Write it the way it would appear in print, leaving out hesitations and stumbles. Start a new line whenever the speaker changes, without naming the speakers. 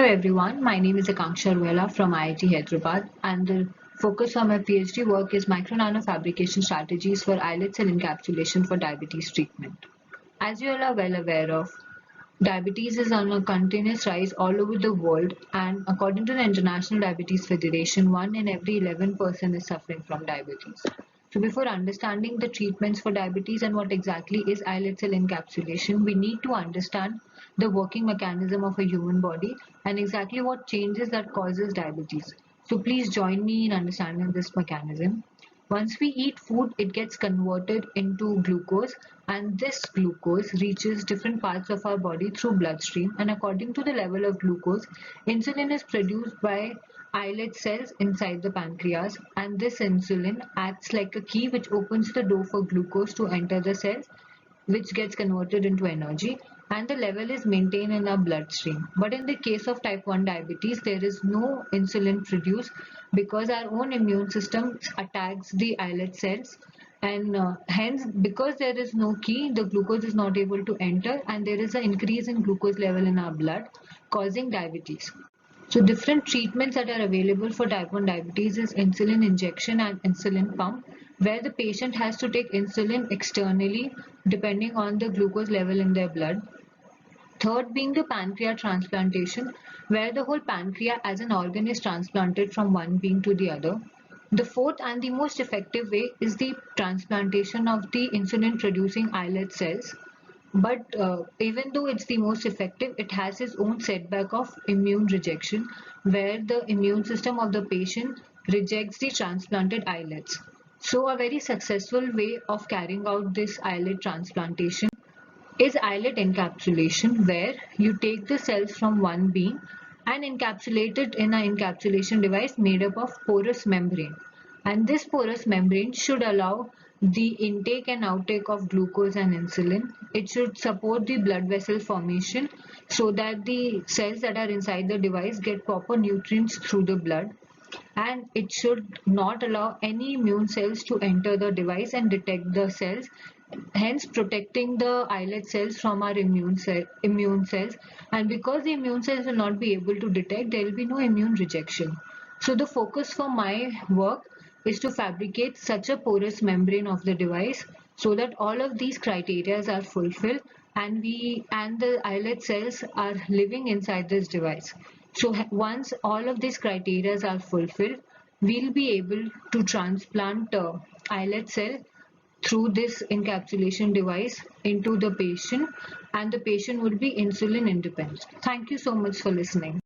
everyone, my name is Akanksha Ruela from IIT Hyderabad, and the focus of my PhD work is micro nanofabrication strategies for islet cell encapsulation for diabetes treatment. As you all are well aware of, diabetes is on a continuous rise all over the world, and according to the International Diabetes Federation, 1 in every 11 person is suffering from diabetes. So before understanding the treatments for diabetes and what exactly is islet cell encapsulation, we need to understand the working mechanism of a human body and exactly what changes that causes diabetes. So please join me in understanding this mechanism. Once we eat food, it gets converted into glucose, and this glucose reaches different parts of our body through bloodstream, and according to the level of glucose, insulin is produced by islet cells inside the pancreas, and this insulin acts like a key which opens the door for glucose to enter the cells, which gets converted into energy, and the level is maintained in our bloodstream. But in the case of type 1 diabetes, there is no insulin produced because our own immune system attacks the islet cells, and hence, because there is no key, the glucose is not able to enter, and there is an increase in glucose level in our blood, causing diabetes. So different treatments that are available for type 1 diabetes is insulin injection and insulin pump, where the patient has to take insulin externally depending on the glucose level in their blood. Third being the pancreas transplantation, where the whole pancreas as an organ is transplanted from one being to the other. The fourth and the most effective way is the transplantation of the insulin producing islet cells. But even though it's the most effective, it has its own setback of immune rejection, where the immune system of the patient rejects the transplanted islets. So a very successful way of carrying out this islet transplantation is islet encapsulation, where you take the cells from one being and encapsulate it in an encapsulation device made up of porous membrane. And this porous membrane should allow the intake and outtake of glucose and insulin. It should support the blood vessel formation so that the cells that are inside the device get proper nutrients through the blood, and it should not allow any immune cells to enter the device and detect the cells, hence protecting the islet cells from our immune cells. And because the immune cells will not be able to detect, there will be no immune rejection. So the focus for my work is to fabricate such a porous membrane of the device so that all of these criteria are fulfilled, and the islet cells are living inside this device. So once all of these criteria are fulfilled, we'll be able to transplant islet cell through this encapsulation device into the patient, and the patient would be insulin independent. Thank you so much for listening.